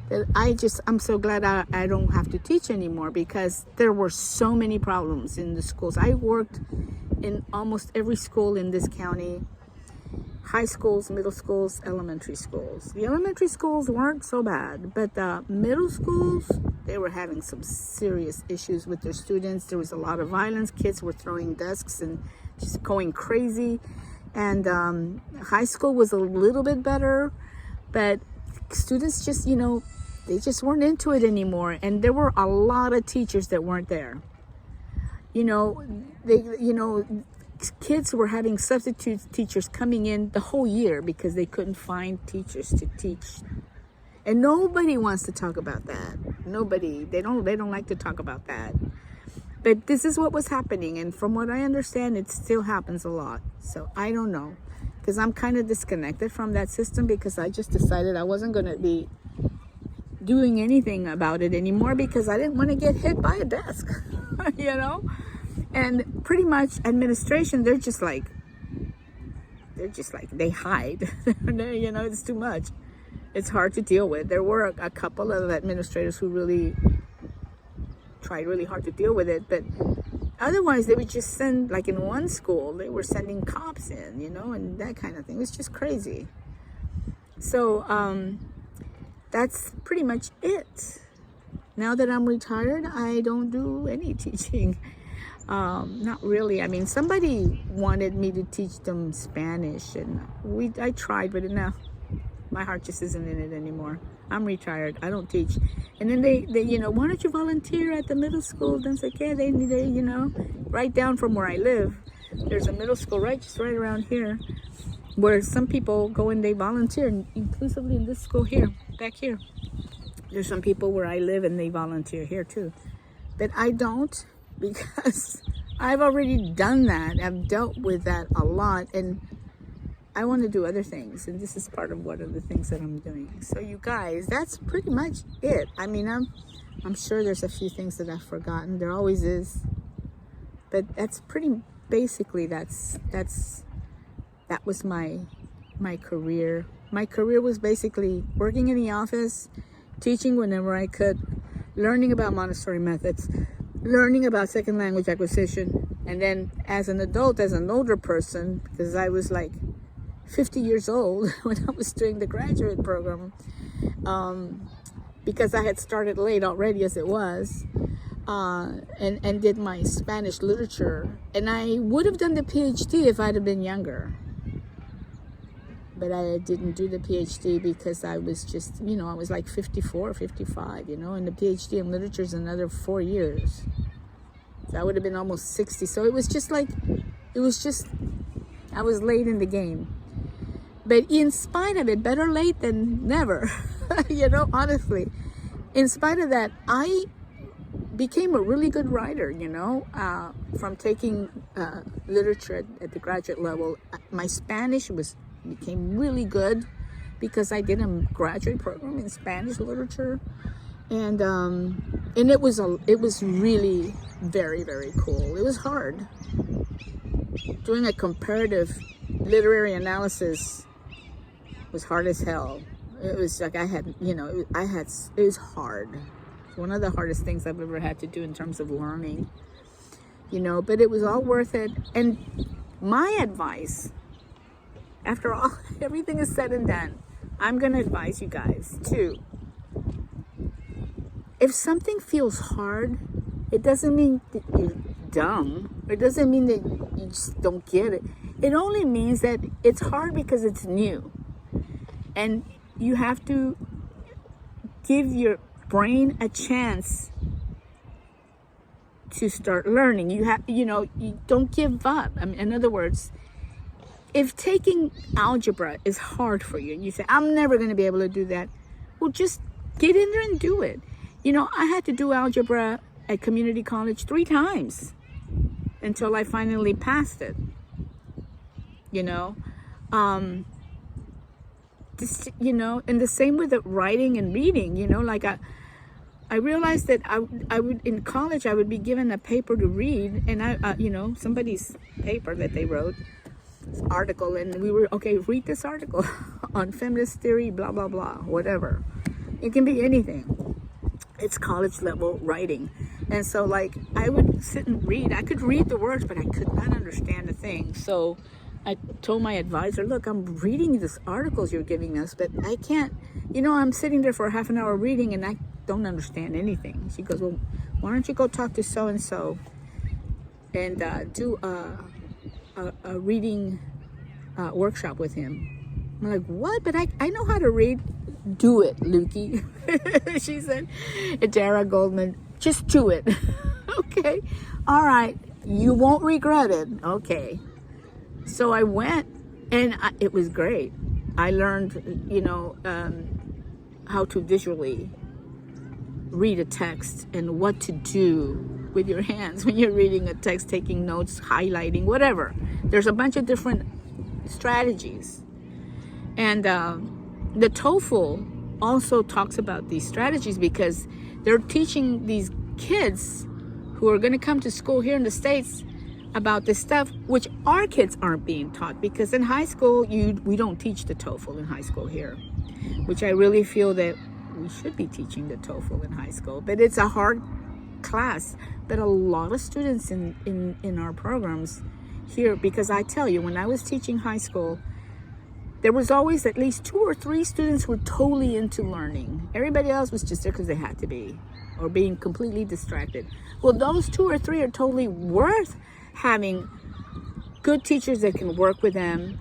that I'm so glad I don't have to teach anymore, because there were so many problems in the schools. I worked in almost every school in this county. High schools, middle schools, elementary schools. The elementary schools weren't so bad, but the middle schools, they were having some serious issues with their students. There was a lot of violence. Kids were throwing desks and just going crazy. And high school was a little bit better, but students just, they just weren't into it anymore. And there were a lot of teachers that weren't there. Kids were having substitute teachers coming in the whole year because they couldn't find teachers to teach And nobody wants to talk about that. Nobody. They don't like to talk about that. But this is what was happening, and from what I understand, it still happens a lot. So I don't know, because I'm kind of disconnected from that system, because I just decided I wasn't going to be doing anything about it anymore, because I didn't want to get hit by a desk, you know. And pretty much administration, they're just like they hide. You know, it's too much. It's hard to deal with. There were a couple of administrators who really tried really hard to deal with it, but otherwise they would just send, like in one school, they were sending cops in, you know, and that kind of thing. It was just crazy. So that's pretty much it. Now that I'm retired, I don't do any teaching. Not really. I mean, somebody wanted me to teach them Spanish, and I tried, but no, my heart just isn't in it anymore. I'm retired. I don't teach. And then they you know, why don't you volunteer at the middle school? Then it's like, yeah, they you know, right down from where I live, there's a middle school just right around here, where some people go and they volunteer, inclusively in this school here, back here. There's some people where I live and they volunteer here too. But I don't, because I've already done that. I've dealt with that a lot, and I want to do other things, and this is part of one of the things that I'm doing. So you guys, that's pretty much it. I mean, I'm sure there's a few things that I've forgotten. There always is, but that's pretty basically that was my career. My career was basically working in the office, teaching whenever I could, learning about Montessori methods, learning about second language acquisition, and then as an adult, as an older person, because I was like 50 years old when I was doing the graduate program, because I had started late already as it was, and did my Spanish literature. And I would have done the PhD if I'd have been younger. But I didn't do the PhD because I was just, you know, I was like 54, 55, you know, and the PhD in literature is another 4 years. So I would have been almost 60. So it was just like, I was late in the game. But in spite of it, better late than never, you know, honestly. In spite of that, I became a really good writer, you know, from taking literature at the graduate level. My Spanish became really good because I did a graduate program in Spanish literature, and it was really very, very cool. It was hard. Doing a comparative literary analysis was hard as hell. It was like it was hard. It's one of the hardest things I've ever had to do in terms of learning, you know, but it was all worth it. And my advice, after all, everything is said and done, I'm going to advise you guys too. If something feels hard, it doesn't mean that you're dumb. It doesn't mean that you just don't get it. It only means that it's hard because it's new. And you have to give your brain a chance to start learning. You don't give up. I mean, in other words, if taking algebra is hard for you and you say, I'm never going to be able to do that, well, just get in there and do it. You know, I had to do algebra at community college 3 times until I finally passed it. You know, and the same with the writing and reading. You know, like I realized that I would in college I would be given a paper to read, and somebody's paper that they wrote, article, and we were, okay, read this article on feminist theory, blah blah blah, whatever. It can be anything. It's college level writing. And so like I would sit and read. I could read the words, but I could not understand a thing. So I told my advisor, look, I'm reading these articles you're giving us, but I can't, I'm sitting there for half an hour reading and I don't understand anything. She goes, well, why don't you go talk to so-and-so and do a reading workshop with him. I'm like, what? But I know how to read. Do it, Lukey. She said, Dara Goldman, just do it. Okay. All right. You won't regret it. Okay. So I went, and it was great. I learned, how to visually read a text and what to do with your hands when you're reading a text, taking notes, highlighting, whatever. There's a bunch of different strategies. And the TOEFL also talks about these strategies because they're teaching these kids who are going to come to school here in the States about this stuff, which our kids aren't being taught, because in high school, we don't teach the TOEFL in high school here, which I really feel that we should be teaching the TOEFL in high school. But it's a hard class. But a lot of students in our programs here, because I tell you, when I was teaching high school, there was always at least 2 or 3 students who were totally into learning. Everybody else was just there because they had to be, or being completely distracted. Well, those 2 or 3 are totally worth having good teachers that can work with them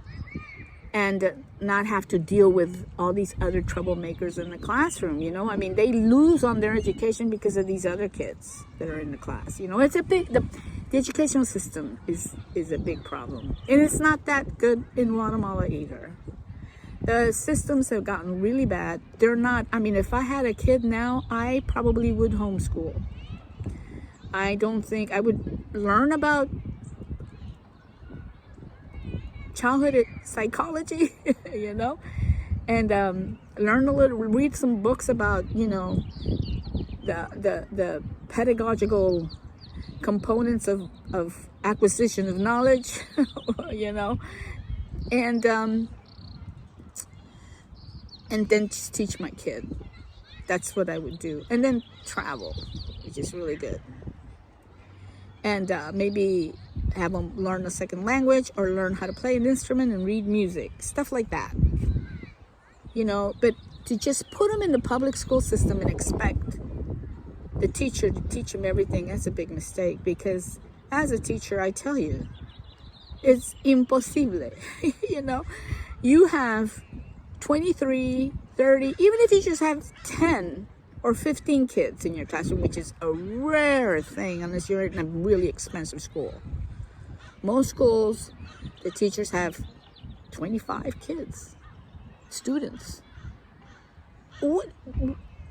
and not have to deal with all these other troublemakers in the classroom. You know, I mean, they lose on their education because of these other kids that are in the class. You know, it's a big, the educational system is a big problem, and it's not that good in Guatemala either. The systems have gotten really bad. They're not, I mean, if I had a kid now, I probably would homeschool. I don't think I would learn about childhood psychology, you know, and learn a little, read some books about, you know, the pedagogical components of acquisition of knowledge, you know, and then just teach my kid. That's what I would do. And then travel, which is really good. And maybe have them learn a second language or learn how to play an instrument and read music, stuff like that. You know, but to just put them in the public school system and expect the teacher to teach them everything, that's a big mistake, because as a teacher, I tell you, it's impossible. You know, you have 23, 30, even if you just have 10 or 15 kids in your classroom, which is a rare thing unless you're in a really expensive school. Most schools, the teachers have 25 kids, students. What?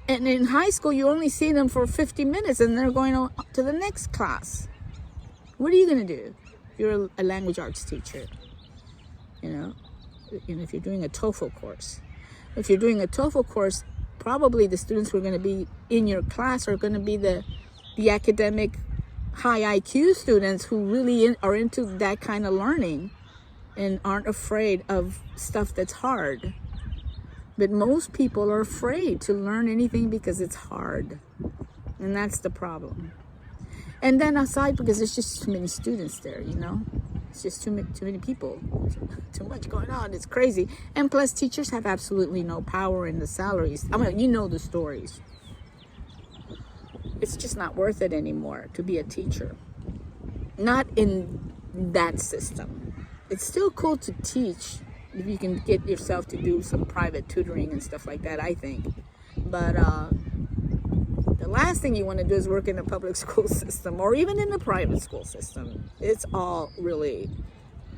And in high school, you only see them for 50 minutes and they're going on to the next class. What are you going to do if you're a language arts teacher? You know, if you're doing a TOEFL course. If you're doing a TOEFL course, probably the students who are going to be in your class are going to be the academic high IQ students who really are into that kind of learning and aren't afraid of stuff that's hard. But most people are afraid to learn anything because it's hard. And that's the problem. And then aside, because there's just too many students there, you know? It's just too many people, too much going on. It's crazy. And plus, teachers have absolutely no power in the salaries. I mean, you know the stories. It's just not worth it anymore to be a teacher. Not in that system. It's still cool to teach if you can get yourself to do some private tutoring and stuff like that, I think. But the last thing you want to do is work in a public school system or even in a private school system. It's all really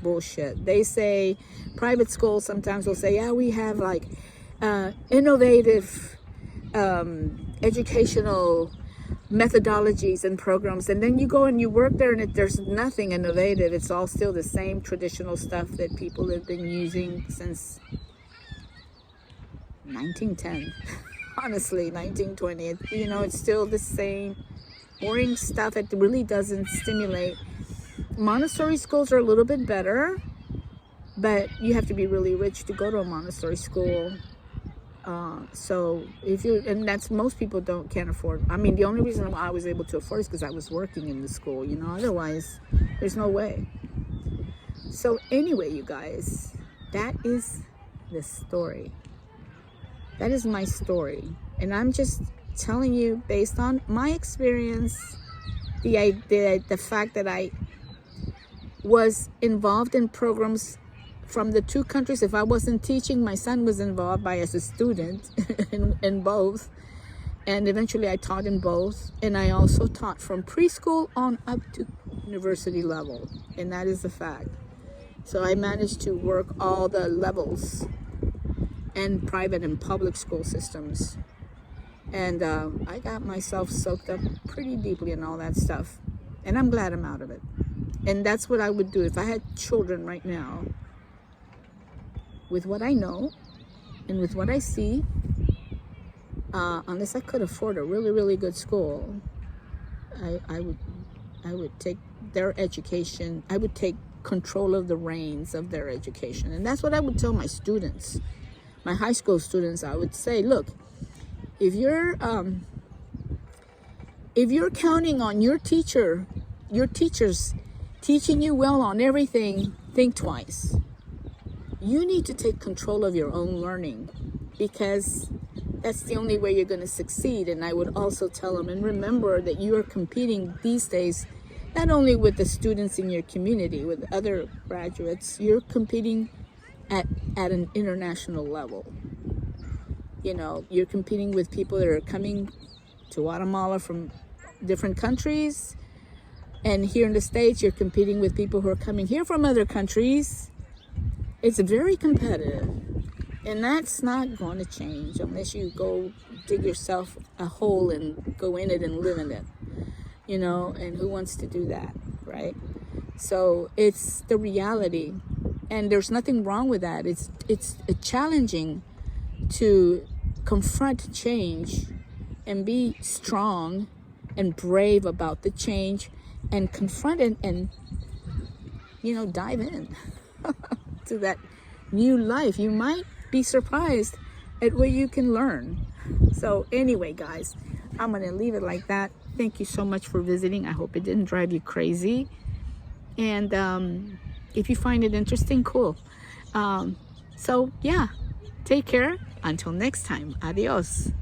bullshit. They say, private schools sometimes will say, yeah, we have like innovative educational methodologies and programs, and then you go and you work there and there's nothing innovative. It's all still the same traditional stuff that people have been using since 1910. Honestly, 1920. You know, it's still the same boring stuff. It really doesn't stimulate. Montessori schools are a little bit better, but you have to be really rich to go to a Montessori school. So if you, and that's, most people can't afford. I mean, the only reason I was able to afford is because I was working in the school, you know, otherwise there's no way. So anyway, you guys, that is the story. That is my story. And I'm just telling you based on my experience, the fact that I was involved in programs from the 2 countries. If I wasn't teaching, my son was involved as a student in both. And eventually I taught in both. And I also taught from preschool on up to university level. And that is a fact. So I managed to work all the levels. and private and public school systems. And I got myself soaked up pretty deeply in all that stuff. And I'm glad I'm out of it. And that's what I would do if I had children right now. With what I know and with what I see, unless I could afford a really, really good school, I would take their education. I would take control of the reins of their education. And that's what I would tell my students, my high school students. I would say, look, if you're counting on your teachers teaching you well on everything, think twice. You need to take control of your own learning, because that's the only way you're going to succeed. And I would also tell them, and remember that you are competing these days not only with the students in your community, with other graduates, you're competing at an international level. You know, you're competing with people that are coming to Guatemala from different countries. And here in the States, you're competing with people who are coming here from other countries. It's very competitive. And that's not going to change unless you go dig yourself a hole and go in it and live in it. You know, and who wants to do that, right? So it's the reality. And there's nothing wrong with that. It's challenging to confront change and be strong and brave about the change and confront it and you know, dive in to that new life. You might be surprised at what you can learn. So anyway, guys, I'm going to leave it like that. Thank you so much for visiting. I hope it didn't drive you crazy. And if you find it interesting, cool. So yeah, take care. Until next time, adios.